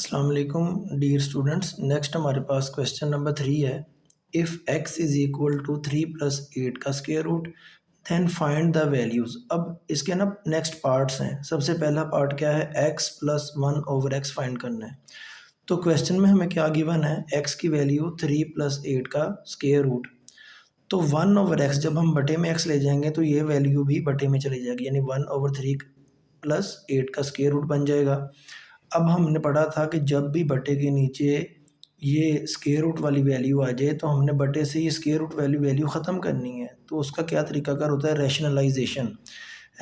अस्सलाम वालेकुम dear students. Next हमारे पास क्वेश्चन नंबर 3 है। If x is equal to 3 plus 8 का square root then find the values. अब इसके ना नेक्स्ट पार्ट्स हैं। सबसे पहला पार्ट क्या है, x plus 1 over x find करना है। तो क्वेश्चन में हमें क्या गिवन है, x की वैल्यू 3 प्लस 8 का स्क्वायर रूट। तो 1 ओवर x जब हम बटे में x ले जाएंगे तो ये वैल्यू भी बटे में चली जाएगी, यानी 1 ओवर 3 प्लस 8 का स्क्वायर रूट बन जाएगा। अब हमने पढ़ा था कि जब भी बटे के नीचे ये स्क्वायर रूट वाली वैल्यू आ जाए तो हमने बटे से ये स्क्वायर रूट वैल्यू ख़त्म करनी है। तो उसका क्या तरीकाकार होता है, रैशनलाइजेशन।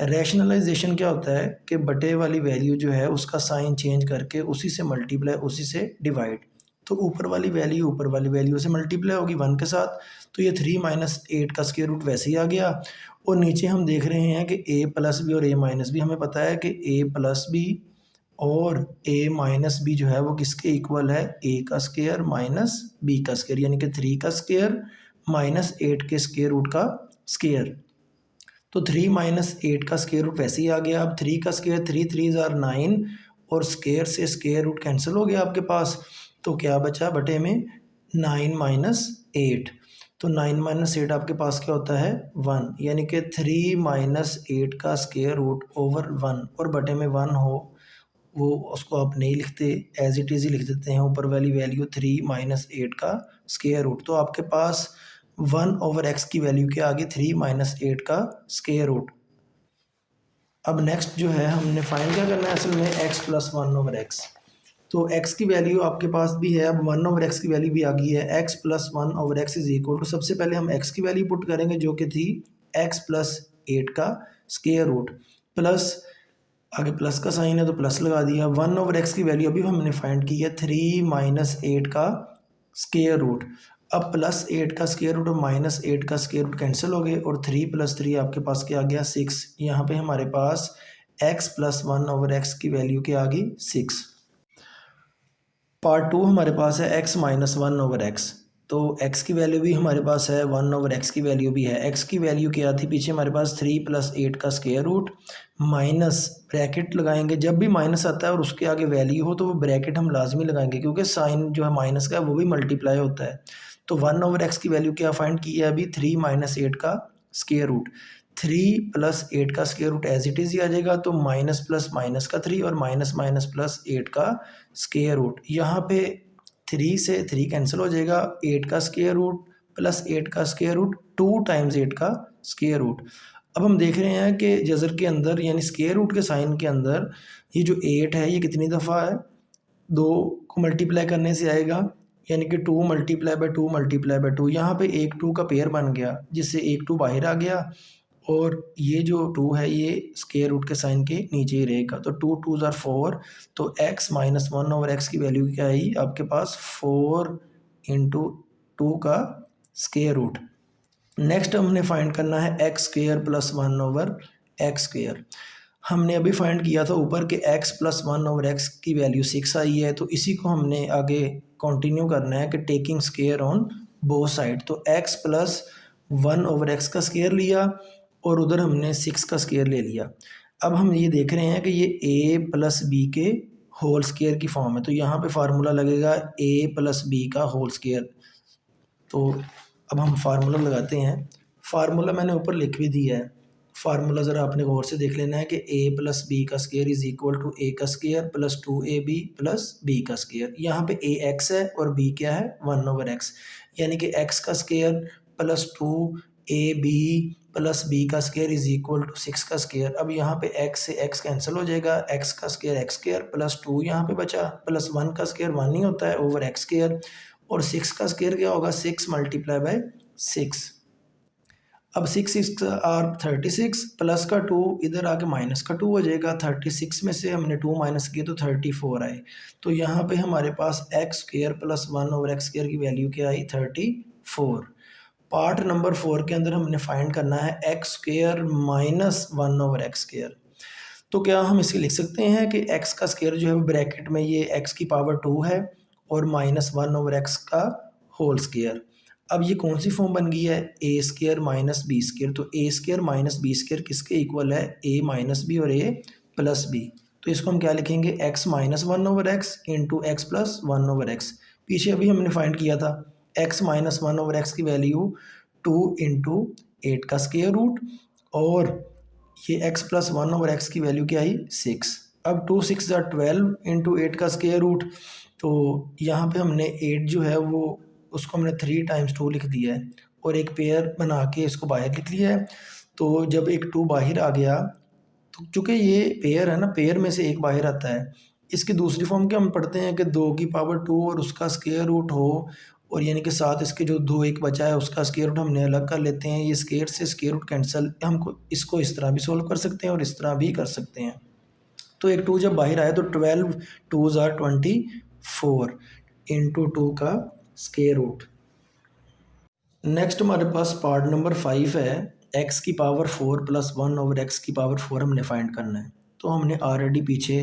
रैशनलाइजेशन क्या होता है कि बटे वाली वैल्यू जो है उसका साइन चेंज करके उसी से मल्टीप्लाई, उसी से डिवाइड। तो ऊपर वाली वैल्यू से मल्टीप्लाई होगी 1 के साथ, तो ये 3 माइनस 8 का स्क्वायर रूट वैसे ही आ गया। और नीचे हम देख रहे हैं कि a प्लस बी और a माइनस बी, हमें पता है कि a प्लस बी और a माइनस बी जो है वो किसके इक्वल है, a का स्क्वायर माइनस b का स्क्वायर, यानी कि 3 का स्क्वायर माइनस 8 के स्क्वायर रूट का स्क्वायर। तो 3 माइनस 8 का स्क्वायर रूट वैसे ही आ गया। अब 3 का स्क्वायर 3 3 ज़ार 9 और स्क्वायर से स्क्वायर रूट कैंसिल हो गया आपके पास। तो क्या बचा बटे में 9 माइनस 8। तो 9 माइनस 8 आपके पास क्या होता है 1, यानी कि 3 माइनस 8 का स्क्वायर रूट ओवर 1 और बटे में 1 हो वो उसको आप नहीं लिखते, एज इट इज़ ही लिख देते हैं ऊपर वाली वैल्यू 3 माइनस 8 का स्क्वायर रूट। तो आपके पास 1 ओवर x की वैल्यू के आगे 3 माइनस 8 का स्क्वायर रूट। अब नेक्स्ट जो है हमने फाइंड क्या करना है असल में, x प्लस 1 ओवर एक्स। तो x की वैल्यू आपके पास भी है, अब 1 ओवर x की वैल्यू भी आ गई है। x plus 1 over x is equal to, सबसे पहले हम x की वैल्यू पुट करेंगे जो कि थी x प्लस 8 का स्क्वायर रूट, प्लस आगे प्लस का साइन है तो प्लस लगा दिया। 1 ओवर एक्स की वैल्यू अभी हमने फाइंड की है 3 माइनस 8 का स्क्वायर रूट। अब प्लस 8 का स्क्वायर रूट और माइनस 8 का स्क्वायर रूट कैंसिल हो गए और 3 प्लस 3 आपके पास क्या आ गया 6। यहाँ पे हमारे पास x प्लस 1 ओवर एक्स की वैल्यू क्या आ गई 6। पार्ट 2 हमारे पास है x माइनस 1 ओवर एक्स। तो x की वैल्यू भी हमारे पास है, 1 ओवर x की वैल्यू भी है। x की वैल्यू क्या थी पीछे हमारे पास 3 प्लस 8 का स्क्वायर रूट माइनस ब्रैकेट लगाएंगे। जब भी माइनस आता है और उसके आगे वैल्यू हो तो वो ब्रैकेट हम लाजमी लगाएंगे क्योंकि साइन जो है माइनस का वो भी मल्टीप्लाई होता है। तो 1 ओवर एक्स की वैल्यू क्या फाइंड की है अभी, 3 माइनस 8 का स्क्वायर रूट। 3 प्लस 8 का square root as it is ही आ जाएगा, तो माइनस प्लस माइनस का 3 और माइनस माइनस प्लस 8 का स्क्वायर रूट। यहाँ पे 3 से 3 कैंसिल हो जाएगा, 8 का स्क्वायर रूट प्लस 8 का स्क्वायर रूट 2 टाइम्स 8 का स्क्वायर रूट। अब हम देख रहे हैं कि जज़र के अंदर यानी स्क्वायर रूट के साइन के अंदर ये जो 8 है ये कितनी दफ़ा है, 2 को मल्टीप्लाई करने से आएगा, यानी कि 2 मल्टीप्लाई बाय 2 मल्टीप्लाई बाय 2। यहाँ पे एक 2 का पेयर बन गया जिससे एक 2 बाहर आ गया और ये जो 2 है ये स्क्वायर रूट के साइन के नीचे ही रहेगा। तो 2 2 ज़ार 4, तो x माइनस 1 ओवर एक्स की वैल्यू क्या आई आपके पास 4 इंटू 2 का स्क्वायर रूट। नेक्स्ट हमने फाइंड करना है x square plus 1 over X square. हमने अभी फाइंड किया था ऊपर के x प्लस 1 ओवर एक्स की वैल्यू 6 आई है, तो इसी को हमने आगे कंटिन्यू करना है कि taking square on both side. तो x प्लस 1 ओवर एक्स का स्क्वायर लिया और उधर हमने 6 का स्क्वायर ले लिया। अब हम ये देख रहे हैं कि ये a प्लस बी के होल स्क्वायर की फॉर्म है, तो यहाँ पे फार्मूला लगेगा a प्लस बी का होल स्क्वायर। तो अब हम फार्मूला लगाते हैं। फार्मूला मैंने ऊपर लिख भी दिया है, फार्मूला ज़रा आपने गौर से देख लेना है कि a प्लस बी का square is equal to a का square plus 2ab plus b का स्क्वायर। यहाँ पे a x है और b क्या है 1 ओवर x, यानी कि x का square plus 2ab plus b का स्क्वायर इज इक्वल टू 6 का स्क्वायर। अब यहाँ पे x से x कैंसिल हो जाएगा, x का स्क्वायर x स्क्वायर प्लस 2 यहाँ पे बचा प्लस 1 का स्क्वायर 1 ही होता है ओवर x स्क्वायर, और 6 का स्क्वायर क्या होगा 6 मल्टीप्लाई बाय 6। अब 6 6 आर 36 प्लस का 2 इधर आके माइनस का 2 हो जाएगा। 36 में से हमने 2 माइनस किए तो 34 आए। तो यहाँ पे हमारे पास X square plus 1 over X square की वैल्यू क्या आई 34। पार्ट नंबर 4 के अंदर हमने फाइंड करना है x square minus 1 over X square. तो क्या हम इसे लिख सकते हैं कि x का स्क्वायर जो है वो ब्रैकेट में ये x की पावर 2 है और माइनस 1 ओवर एक्स का होल स्क्वायर। अब ये कौन सी फॉर्म बन गई है, ए स्क्वायर माइनस बी स्क्वायर। तो ए स्क्वायर माइनस बी स्क्वायर किसके इक्वल है, ए माइनस बी और ए प्लस बी। तो इसको हम क्या लिखेंगे, x minus one over x into x plus one over x. पीछे अभी हमने फाइंड किया था x minus one over x की वैल्यू 2 इंटू 8 का स्क्वायर रूट, और ये x plus one over x की वैल्यू क्या आई 6। अब 2 6 ज़ा 12 इंटू 8 का स्क्वायर रूट, तो यहाँ पे हमने 8 जो है वो उसको हमने 3 टाइम्स 2 लिख दिया है और एक पेयर बना के इसको बाहर लिख लिया है। तो जब एक 2 बाहर आ गया, तो चूँकि ये पेयर है ना, पेयर में से एक बाहर आता है। इसकी दूसरी फॉर्म क्या हम पढ़ते हैं कि 2 की पावर 2 और उसका स्क्वायर रूट हो, और यानी कि साथ इसके जो 2 एक बचा है उसका स्क्वायर रूट हमने अलग कर लेते हैं। ये स्क्वायर से स्क्वायर रूट कैंसिल, हमको इसको इस तरह भी सोल्व कर सकते हैं और इस तरह भी कर सकते हैं। तो एक 2 जब बाहर आए तो 12 2 ज़ा 24 इंटू 2 का स्क्वायर रूट। नेक्स्ट हमारे पास पार्ट नंबर 5 है, एक्स की power 4 plus one over x की पावर 4 हमने फाइंड करना है। तो हमने ऑलरेडी पीछे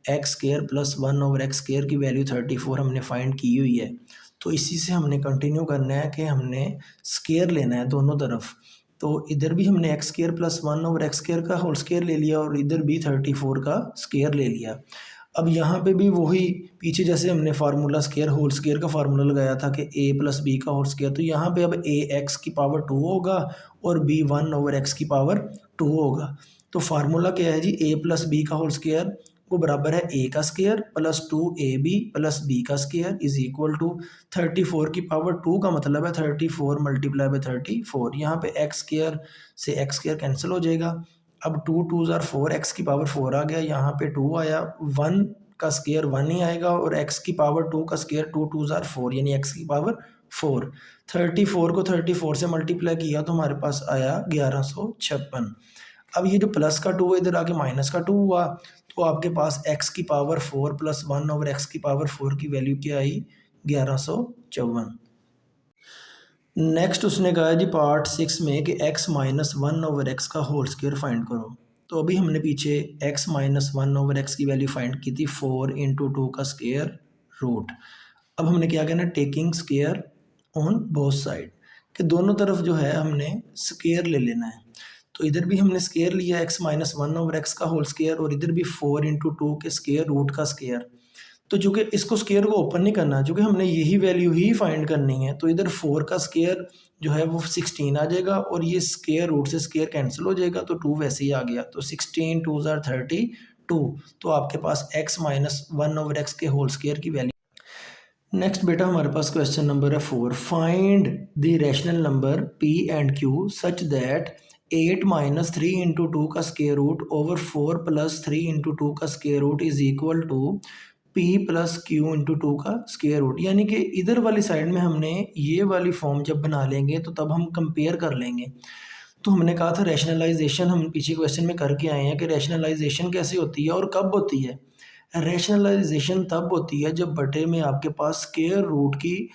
x square plus one over X square की वैल्यू 34 हमने फाइंड की हुई है। तो इसी से हमने कंटिन्यू करना है कि हमने स्क्वायर लेना है दोनों तरफ। तो इधर भी हमने x square plus one over X square का होल स्क्वायर ले लिया और इधर भी 34 का स्क्वायर ले लिया। अब यहाँ पे भी वही पीछे जैसे हमने फार्मूला स्क्वायर होल स्क्वायर का फार्मूला लगाया था कि a प्लस बी का होल स्क्वायर, तो यहाँ पे अब a एक्स की पावर 2 होगा और b 1 ओवर एक्स की पावर 2 होगा। तो फार्मूला क्या है जी, a प्लस बी का होल स्क्वायर वो बराबर है a का square plus 2ab plus b का स्क्वायर इज इक्वल टू 34 की पावर 2 का मतलब है 34 मल्टीप्लाई बाई 34। यहाँ पे एक्स स्क्वायर से एक्स स्क्वायर कैंसिल हो जाएगा। अब 2 2 ज़ार 4, एक्स की पावर 4 आ गया, यहाँ पे 2 आया, 1 का स्क्वायर 1 ही आएगा और एक्स की पावर 2 का स्क्वायर 2 2 ज़ार 4 यानी एक्स की पावर 4। 34 को 34 से मल्टीप्लाई किया तो हमारे पास आया 1156। अब ये जो प्लस का 2 इधर आके माइनस का 2 हुआ, तो आपके पास एक्स की power 4 plus one over x की पावर 4 की वैल्यू क्या आई 1154। नेक्स्ट उसने कहा जी पार्ट 6 में कि x minus one over x का होल स्क्वायर फाइंड करो। तो अभी हमने पीछे x minus one over x की वैल्यू फाइंड की थी 4 इंटू 2 का स्क्वायर रूट। अब हमने क्या करना है, taking square on both side, कि दोनों तरफ जो है हमने स्क्वायर ले लेना है। तो इधर भी हमने स्क्वायर लिया x minus one over x का होल स्क्वायर और इधर भी 4 इंटू 2 के स्क्वायर रूट का स्क्वायर। तो चूँकि इसको स्क्वायर को ओपन नहीं करना, चूँकि हमने यही वैल्यू ही फाइंड करनी है, तो इधर 4 का स्क्वायर जो है वो 16 आ जाएगा और ये स्क्वायर रूट से स्क्वायर कैंसिल हो जाएगा, तो 2 वैसे ही आ गया। तो 16 2 ज़ार 32, तो आपके पास x minus one over x के होल स्क्वायर की वैल्यू। नेक्स्ट बेटा हमारे पास क्वेश्चन नंबर है 4, find the rational number p and q such that 8 minus 3 into 2 का square root over 4 plus 3 into 2 का square root is equal to p plus q into 2 का square root. यानी कि इधर वाली साइड में हमने ये वाली फॉर्म जब बना लेंगे तो तब हम कंपेयर कर लेंगे। तो हमने कहा था रैशनलाइजेशन, हम पीछे क्वेश्चन में करके आए हैं कि रैशनलाइजेशन कैसे होती है और कब होती है। रैशनलाइजेशन तब होती है जब बटे में आपके पास स्क्वायर रूट की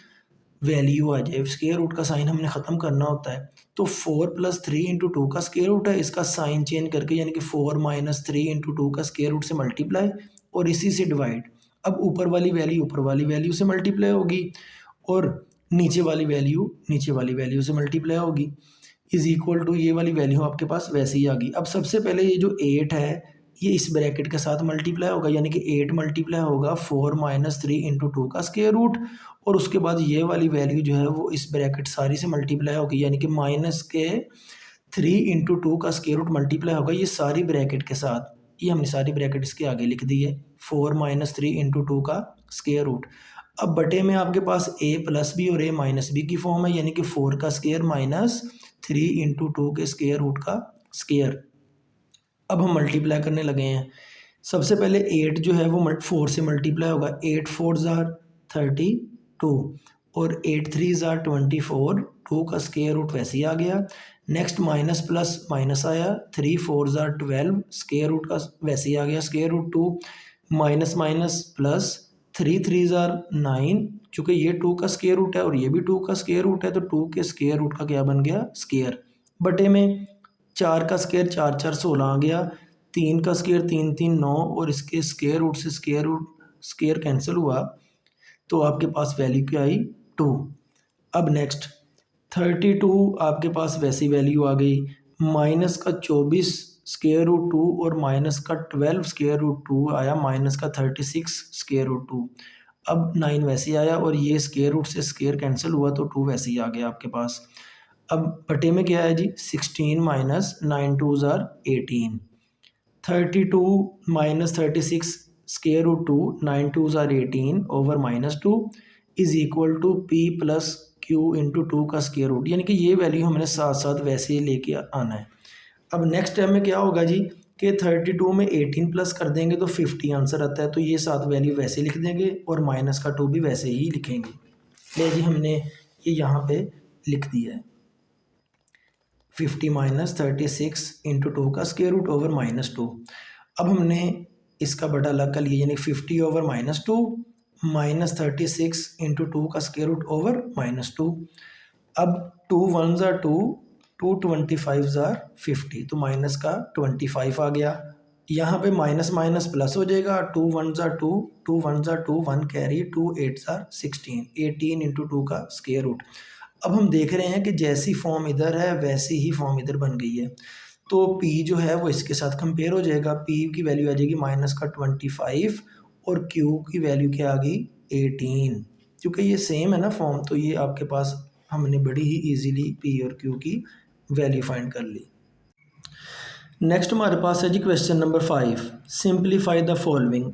वैल्यू आ जाए। स्क्वायर रूट का साइन हमने ख़त्म करना होता है। तो 4 प्लस 3 इंटू 2 का स्क्वायर रूट है, इसका साइन चेंज करके यानी कि 4 माइनस 3 इंटू 2 का स्क्वायर रूट से मल्टीप्लाई और इसी से डिवाइड। अब ऊपर वाली वैल्यू से मल्टीप्लाई होगी और नीचे वाली वैल्यू से मल्टीप्लाई होगी, इज इक्वल टू ये वाली वैल्यू आपके पास वैसे ही आ गई। अब सबसे पहले ये जो 8 है ये इस ब्रैकेट के साथ मल्टीप्लाई होगा, यानी कि 8 मल्टीप्लाई होगा 4 माइनस 3 इंटू 2 का स्क्वायर रूट, और उसके बाद ये वाली वैल्यू जो है वो इस ब्रैकेट सारी से मल्टीप्लाई होगी, यानी कि माइनस के 3 इंटू 2 का स्क्वायर रूट मल्टीप्लाई होगा ये सारी ब्रैकेट के साथ। ये हमने सारी ब्रैकेट इसके आगे लिख दी है, 4 माइनस 3 इंटू 2 का स्क्वायर रूट। अब बटे में आपके पास a प्लस बी और a माइनस बी की फॉर्म है, यानी कि 4 का स्क्वायर माइनस 3 इंटू 2 के स्क्वायर रूट का स्क्वायर। अब हम मल्टीप्लाई करने लगे हैं। सबसे पहले 8 जो है वो 4 से मल्टीप्लाई होगा, 8 4 ज़ार 32 और 8 3 ज़ार 24, 2 का स्क्वायर रूट वैसे ही आ गया। नेक्स्ट माइनस प्लस माइनस आया, 3 4 ज़ार 12, स्क्वायर रूट का वैसे ही आ गया square root 2, minus minus plus 3 3 ज़ार 9, चूँकि ये 2 का स्क्वायर रूट है और ये भी 2 का स्क्वायर रूट है, तो 2 के स्क्वायर रूट का क्या बन गया स्क्वायर। बटे में 4 का स्क्वायर 4 4 16 आ गया, 3 का स्क्वायर 3 3 9 और इसके स्क्वायर रूट से स्क्वायर कैंसिल हुआ, तो आपके पास वैल्यू क्या आई 2। अब नेक्स्ट 32 आपके पास वैसी वैल्यू आ गई, माइनस का 24 स्क्वायर रूट 2 और माइनस का 12 स्क्वायर रूट 2 आया माइनस का 36 स्क्वायर रूट 2। अब 9 वैसे ही आया और ये स्क्वायर रूट से स्क्वायर कैंसिल हुआ तो 2 वैसे ही आ गया आपके पास। अब बटे में क्या है जी, 16 माइनस 9 2 ज़ार 18, 32 माइनस 36 स्क्वायर रूट 2, 9 2 ज़ार 18 over -2 is equal to p plus q into 2 का स्क्वायर रूट। यानी कि ये वैल्यू हमने साथ साथ वैसे ही लेके आना है। अब नेक्स्ट टाइम में क्या होगा जी कि 32 में 18 प्लस कर देंगे तो 50 आंसर आता है, तो ये सात वैल्यू वैसे लिख देंगे और माइनस का 2 भी वैसे ही लिखेंगे। ले जी हमने ये यहाँ पे लिख दिया है 50 माइनस 36 इंटू 2 का स्क्वायर रूट ओवर -2। अब हमने इसका बटा अलग कर लिया यानी 50 ओवर -2 माइनस 36 इंटू 2 का स्क्वायर रूट ओवर -2। अब 2 1 ज़ार 2, 2 25 ज़ार 50, तो माइनस का 25 आ गया। यहाँ पे माइनस माइनस प्लस हो जाएगा, 2 1 ज़ार 2, 2 1 ज़ार 2, 1 कैरी, 2 8 ज़ार 16, 18 इंटू 2 का स्क्वायर रूट। अब हम देख रहे हैं कि जैसी फॉर्म इधर है वैसी ही फॉर्म इधर बन गई है, तो P जो है वो इसके साथ कंपेयर हो जाएगा। P की वैल्यू आ जाएगी माइनस का 25 और Q की वैल्यू क्या आ गई 18। क्योंकि ये सेम है ना फॉर्म, तो ये आपके पास हमने बड़ी ही इजीली P और Q की वैल्यू फाइंड कर ली। नेक्स्ट हमारे पास है जी question number 5। Simplify the following.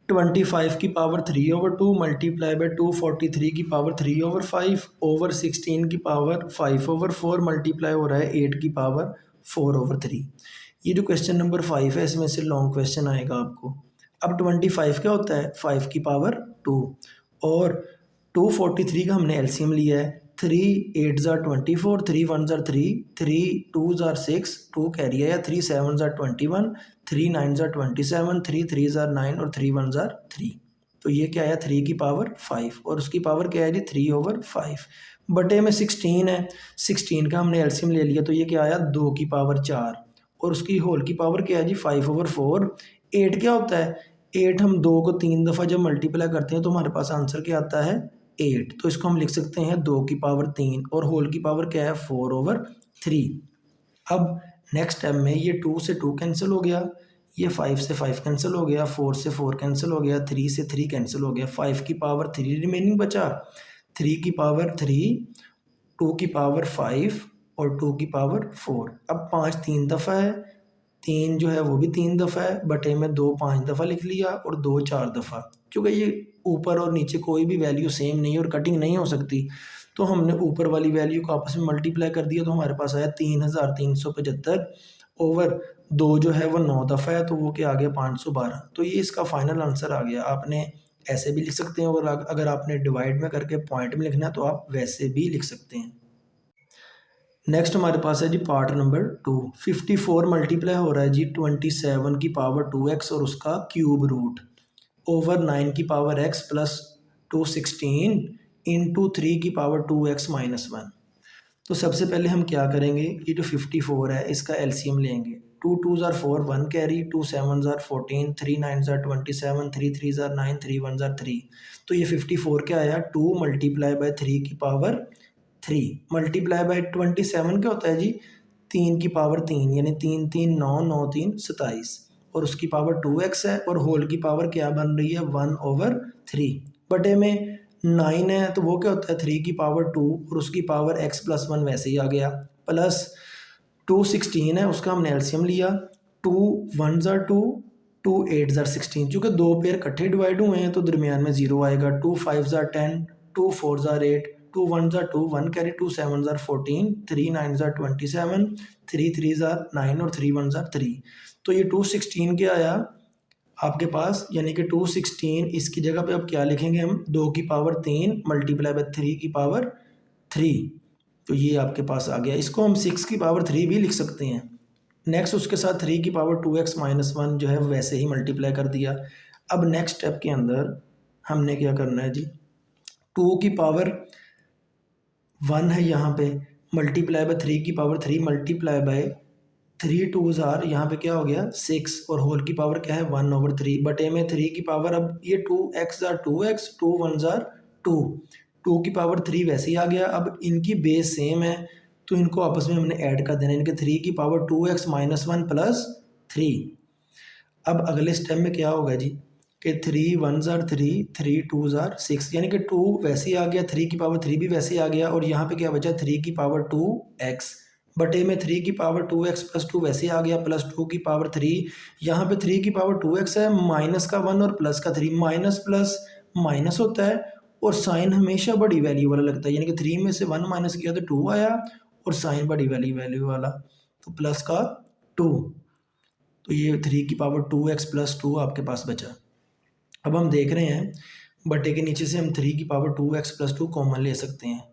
25 की पावर 3 ओवर 2 मल्टीप्लाई बाई 243 की पावर 3 ओवर 5 ओवर 16 की पावर 5 ओवर 4 मल्टीप्लाई हो रहा है 8 की पावर 4 ओवर 3। ये जो क्वेश्चन नंबर 5 है इसमें से लॉन्ग क्वेश्चन आएगा आपको। अब 25 क्या होता है 5 की पावर 2 और 243 का हमने एलसीएम लिया है। 3 8 ज़ार 24, 3 1 ज़ार 3, 3 2 ज़ार 6, 2 कैरी है, 3 7 ज़ार 21, 3 9 ज़ार 27, 3 3 ज़ार 9 और 3 1 ज़ार 3। तो ये क्या आया 3 की पावर 5 और उसकी पावर क्या है जी 3 ओवर 5 बटे में 16 है। 16 का हमने एलसीएम ले लिया तो ये क्या आया 2 की पावर 4 और उसकी होल की पावर क्या है जी 5 ओवर 4। 8 क्या होता है 8 हम 2 को 3 दफ़ा जब मल्टीप्लाई करते हैं तो हमारे पास आंसर क्या आता है 8। तो इसको हम लिख सकते हैं 2 की पावर 3 और होल की पावर क्या है 4 ओवर 3। अब नेक्स्ट स्टेप में ये 2 से 2 कैंसिल हो गया, ये 5 से 5 कैंसिल हो गया, 4 से 4 कैंसिल हो गया, 3 से 3 कैंसिल हो गया, 5 की पावर 3 रिमेनिंग बचा, 3 की पावर 3, 2 की पावर 5 और 2 की पावर 4। अब 5 3 दफ़ा है, 3 जो है वो भी 3 दफ़ा है, बटे में 2 5 दफ़ा लिख लिया और 2 4 दफ़ा। क्योंकि ये ऊपर और नीचे कोई भी वैल्यू सेम नहीं है और कटिंग नहीं हो सकती, तो हमने ऊपर वाली वैल्यू को आपस में मल्टीप्लाई कर दिया तो हमारे पास आया 3375 ओवर 2 जो है वो 9 दफ़ा है, तो वो क्या आ गया 512। तो ये इसका फाइनल आंसर आ गया। आपने ऐसे भी लिख सकते हैं और अगर आपने डिवाइड में करके पॉइंट में लिखना है तो आप वैसे भी लिख सकते हैं। नेक्स्ट हमारे पास है जी पार्ट नंबर 2। 54 मल्टीप्लाई हो रहा है जी 27 की पावर 2x और उसका क्यूब रूट ओवर 9 की पावर x प्लस 216 इंटू 3 की पावर 2x माइनस 1। तो सबसे पहले हम क्या करेंगे, ये जो 54 है इसका एलसीएम लेंगे। 2 2 ज़ार 4, 1 कैरी, 2 7 ज़ार 14, 3 9 ज़ार 27, 3 3 ज़ार 9, 3 1 ज़ार 3। तो ये 54 क्या आया 2 मल्टीप्लाई बाई 3 की पावर 3 मल्टीप्लाई बाई 27 क्या होता है जी 3 की पावर 3 यानी 3 3 9 9 3 27 और उसकी पावर 2x है और होल की पावर क्या बन रही है 1 ओवर 3 बटे में 9 है तो वो क्या होता है 3 की पावर 2 और उसकी पावर x प्लस 1 वैसे ही आ गया प्लस 216 है उसका हमने एलसीएम लिया 2 1 ज़ार 2, 2 8 ज़ार 16। चूँकि दो पेयर इकट्ठे डिवाइड हुए हैं तो दरमियान में 0 आएगा। 2 5 ज़ार 10, 2 4 ज़ार 8, 2 1 ज़ार 2, 1 कैरी, 2 7 ज़ार 14, 3 9 ज़ार 27, 3 3 ज़ार 9 और 3 1 ज़ार 3। तो ये 216 क्या आया आपके पास यानी कि 216 इसकी जगह पे अब क्या लिखेंगे हम 2 की पावर 3 मल्टीप्लाई बाई 3 की पावर 3। तो ये आपके पास आ गया। इसको हम 6 की पावर 3 भी लिख सकते हैं। नेक्स्ट उसके साथ 3 की पावर 2x माइनस 1 जो है वैसे ही मल्टीप्लाई कर दिया। अब नेक्स्ट स्टेप के अंदर हमने क्या करना है जी 2 की पावर 1 है यहाँ पे मल्टीप्लाई बाय 3 की पावर 3 मल्टीप्लाई बाय 3 2 ज़ार यहाँ पे क्या हो गया 6 और होल की पावर क्या है 1 ओवर 3 बटे में 3 की पावर अब ये 2x ज़ार 2x 2 1 ज़ार 2 2 की पावर 3 वैसे ही आ गया। अब इनकी बेस सेम है तो इनको आपस में हमने ऐड कर देना, यानी कि 3 की पावर 2x माइनस 1 प्लस 3। अब अगले स्टेप में क्या होगा जी कि 3 1 ज़ार 3, 3 2 ज़ार 6, यानी कि 2 वैसे ही आ गया, 3 की पावर 3 भी वैसे ही आ गया, और यहाँ पे क्या बचा 3 की पावर 2x बटे में 3 की पावर 2x प्लस 2 वैसे ही आ गया, प्लस 2 की पावर 3, यहाँ पे 3 की पावर 2x है, माइनस का 1 और प्लस का 3, माइनस प्लस माइनस होता है और साइन हमेशा बड़ी वैल्यू वाला लगता है, यानी कि 3 में से 1 माइनस किया तो 2 आया और साइन बड़ी वैल्यू वाला, तो प्लस का 2, तो ये 3 की पावर 2x प्लस 2 आपके पास बचा। अब हम देख रहे हैं बटे के नीचे से हम 3 की पावर 2x प्लस 2 कॉमन ले सकते हैं,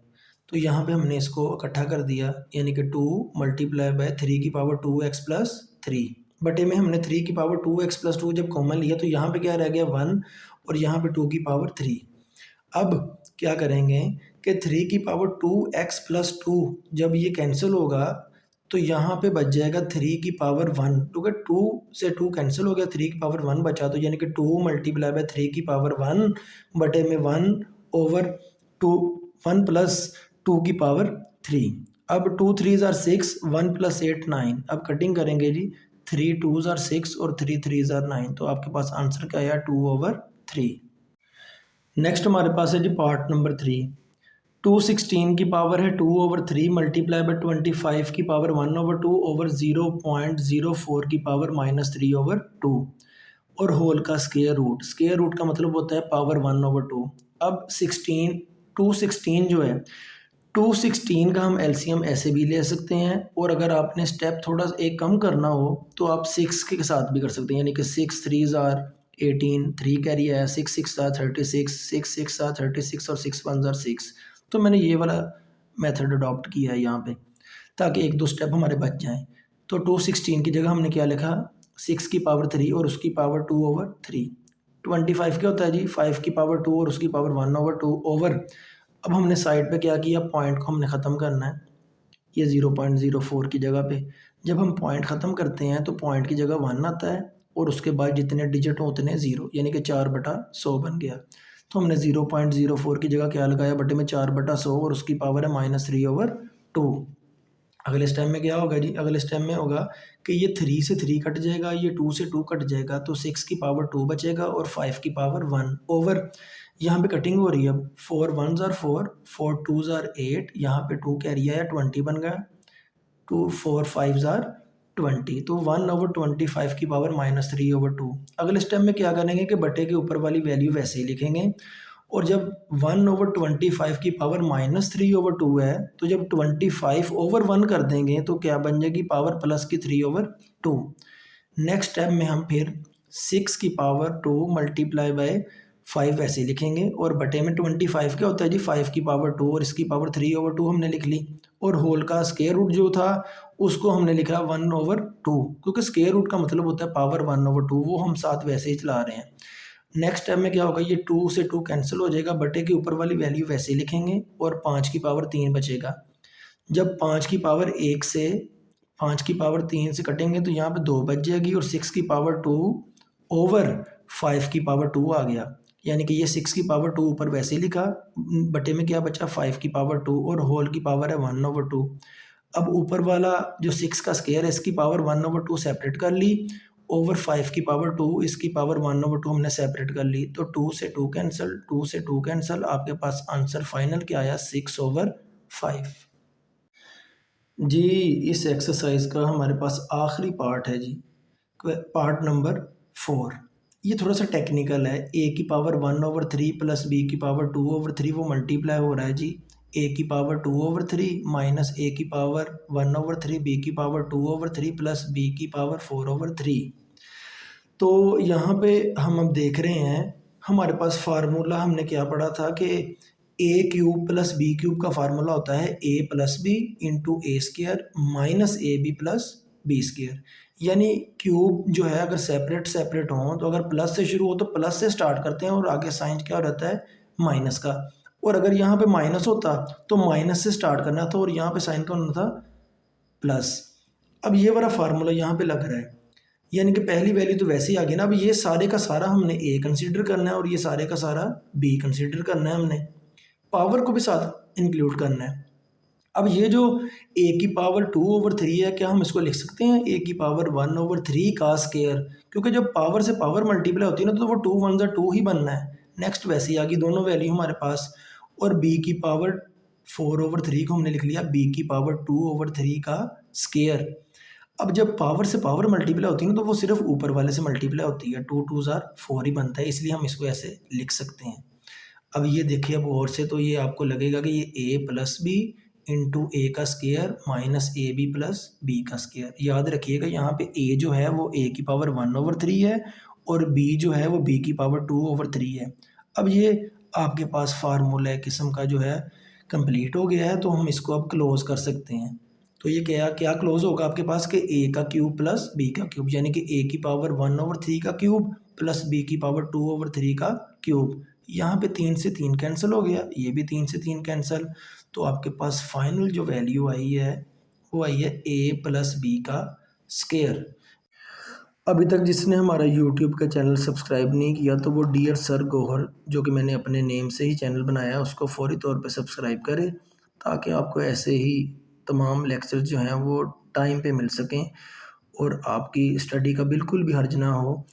तो यहाँ पे हमने इसको इकट्ठा कर दिया, यानी कि 2 मल्टीप्लाई बाय 3 की पावर 2x प्लस 3 बटे में हमने 3 की पावर 2x प्लस 2 जब कॉमन लिया तो यहाँ पे क्या रह गया 1 और यहाँ पे 2 की पावर 3। अब क्या करेंगे कि 3 की पावर 2x प्लस 2 जब ये कैंसिल होगा तो यहाँ पे बच जाएगा 3 की पावर 1, क्योंकि 2 से 2 कैंसिल हो गया, 3 की पावर 1 बचा, तो यानी कि 2 मल्टीप्लाई बाय 3 की पावर 1 बटे में 1 ओवर 2, 1 प्लस 2 की पावर 3। अब 2 3 ज़ार 6, 1 प्लस 8 9, अब कटिंग करेंगे जी, 3 2 ज़ार 6 और 3 3 ज़ार 9, तो आपके पास आंसर क्या आया 2/3। नेक्स्ट हमारे पास है जी पार्ट नंबर 3, 216 की पावर है 2/3 मल्टीप्लाई बाय 25 की पावर 1/2 ओवर 0.04 की पावर -3/2 और होल का स्केयर रूट का मतलब होता है पावर 1/2। अब 216 जो है 216 का हम एलसीएम ऐसे भी ले सकते हैं, और अगर आपने स्टेप थोड़ा एक कम करना हो तो आप 6 के साथ भी कर सकते हैं, यानी कि 6 3 ज़ार 18, 3 कैरी आया, 6 6 ज़ार 36, 6 6 ज़ार 36 और 6 1 ज़ार 6, तो मैंने ये वाला मेथड अडॉप्ट किया है यहाँ पे ताकि एक दो स्टेप हमारे बच जाएं। तो 216 की जगह हमने क्या लिखा 6 की पावर 3 और उसकी पावर 2/3। 25 क्या होता है जी 5 की पावर 2 और उसकी पावर 1/2 ओवर, अब हमने साइड पे क्या किया पॉइंट को हमने ख़त्म करना है, ये 0.04 की जगह पे जब हम पॉइंट ख़त्म करते हैं तो पॉइंट की जगह 1 आता है और उसके बाद जितने डिजिट हो उतने 0, यानी कि 4/100 बन गया। तो हमने 0.04 की जगह क्या लगाया बटे में 4/100 और उसकी पावर है -3/2। अगले स्टेप में क्या होगा जी, अगले स्टेप में होगा कि ये 3 से 3 कट जाएगा, ये 2 से 2 कट जाएगा, तो 6 की पावर 2 बचेगा और 5 की पावर 1 ओवर, यहाँ पे कटिंग हो रही है, अब 4 1 ज़ार 4, 4 2 ज़ार 8, यहाँ पे 2 कैरी आया 20 बन गया, 2 4 5 ज़ार 20, तो 1/25 की पावर -3/2। अगले स्टेप में क्या करेंगे कि बटे के ऊपर वाली वैल्यू वैसे ही लिखेंगे, और जब 1/25 की पावर -3/2 है तो जब 25/1 कर देंगे तो क्या बन जाएगी पावर प्लस की 3/2। नेक्स्ट स्टेप में हम फिर 6 की पावर 2 मल्टीप्लाई बाय 5 वैसे ही लिखेंगे, और बटे में 25 क्या होता है जी 5 की पावर 2 और इसकी पावर 3/2 हमने लिख ली, और होल का स्क्वायर रूट जो था उसको हमने लिखा 1/2, क्योंकि स्क्वायर रूट का मतलब होता है पावर 1/2, वो हम साथ वैसे ही चला रहे हैं। नेक्स्ट स्टेप में क्या होगा, ये 2 से 2 कैंसिल हो जाएगा, बटे के ऊपर वाली वैल्यू वैसे ही लिखेंगे और 5 की पावर 3 बचेगा। जब 5 की पावर 1 से 5 की पावर 3 से कटेंगे तो यहाँ पे 2 बच जाएगी, और 6 की पावर 2 ओवर 5 की पावर 2 आ गया, यानी कि ये 6 की पावर 2 ऊपर वैसे ही लिखा, बटे में क्या बचा 5 की पावर 2 और होल की पावर है 1/2। अब ऊपर वाला जो 6 का स्क्वायर है इसकी पावर 1/2 सेपरेट कर ली, ओवर 5 की पावर 2 इसकी पावर 1/2 हमने सेपरेट कर ली, तो 2 से 2 कैंसिल, 2 से 2 कैंसिल, आपके पास आंसर फाइनल क्या आया 6/5। जी इस एक्सरसाइज का हमारे पास आखिरी पार्ट है जी, पार्ट नंबर 4। ये थोड़ा सा टेक्निकल है, a की पावर 1/3 प्लस b की पावर 2/3 वो मल्टीप्लाई हो रहा है जी, a की पावर 2/3 माइनस a की पावर 1/3, b की पावर 2/3 प्लस b की पावर 4/3। तो यहाँ पे हम अब देख रहे हैं हमारे पास फार्मूला हमने क्या पढ़ा था कि a³ प्लस b³ का फार्मूला होता है a plus b into a² minus ab plus b², यानी क्यूब जो है अगर सेपरेट हों तो अगर प्लस से शुरू हो तो प्लस से स्टार्ट करते हैं और आगे साइन क्या रहता है माइनस का, और अगर यहाँ पे माइनस होता तो माइनस से स्टार्ट करना था और यहाँ पे साइन का होना था प्लस। अब ये वाला फार्मूला यहाँ पे लग रहा है, यानी कि पहली वैल्यू तो वैसे ही आ गई ना, अब ये सारे का सारा हमने a कंसीडर करना है और ये सारे का सारा b कंसीडर करना है, हमने पावर को भी साथ इंक्लूड करना है। अब ये जो ए की पावर 2/3 है, क्या हम इसको लिख सकते हैं ए की पावर 1/3 का स्केयर? क्योंकि जब पावर से पावर मल्टीप्लाई होती है ना, तो वो 2 1 जा 2 ही बनना है। नेक्स्ट वैसे ही आ गई दोनों वैल्यू हमारे पास। और बी की पावर 4/3 को हमने लिख लिया बी की पावर 2/3 का स्केयर। अब जब पावर से पावर मल्टीप्लाई होती है ना, तो वो सिर्फ ऊपर वाले से मल्टीप्लाई होती है, 2 2 ज़ार 4 ही बनता है, इसलिए हम इसको ऐसे लिख सकते हैं। अब ये देखिए अब और से, तो ये आपको लगेगा कि ये a plus b into a का square minus a b plus b का स्केयर। याद रखिएगा यहाँ पे ए जो है वो ए की पावर 1/3 है और बी जो है वो बी की पावर 2/3 है। अब ये आपके पास फार्मूला किस्म का जो है कंप्लीट हो गया है, तो हम इसको अब क्लोज कर सकते हैं। तो ये क्या क्या क्लोज होगा आपके पास कि ए का क्यूब प्लस बी का क्यूब, यानी कि ए की पावर 1/3 का क्यूब प्लस बी की पावर 2/3 का क्यूब। यहाँ पे 3 से 3 कैंसिल हो गया, ये भी 3 से 3 कैंसिल। तो आपके पास फाइनल जो वैल्यू आई है वो आई है ए प्लस बी का स्केयर। अभी तक जिसने हमारा यूट्यूब का चैनल सब्सक्राइब नहीं किया, तो वो डियर सर गौहर, जो कि मैंने अपने नेम से ही चैनल बनाया है, उसको फौरी तौर पे सब्सक्राइब करें, ताकि आपको ऐसे ही तमाम लेक्चर जो हैं वो टाइम पे मिल सकें और आपकी स्टडी का बिल्कुल भी हर्ज ना हो।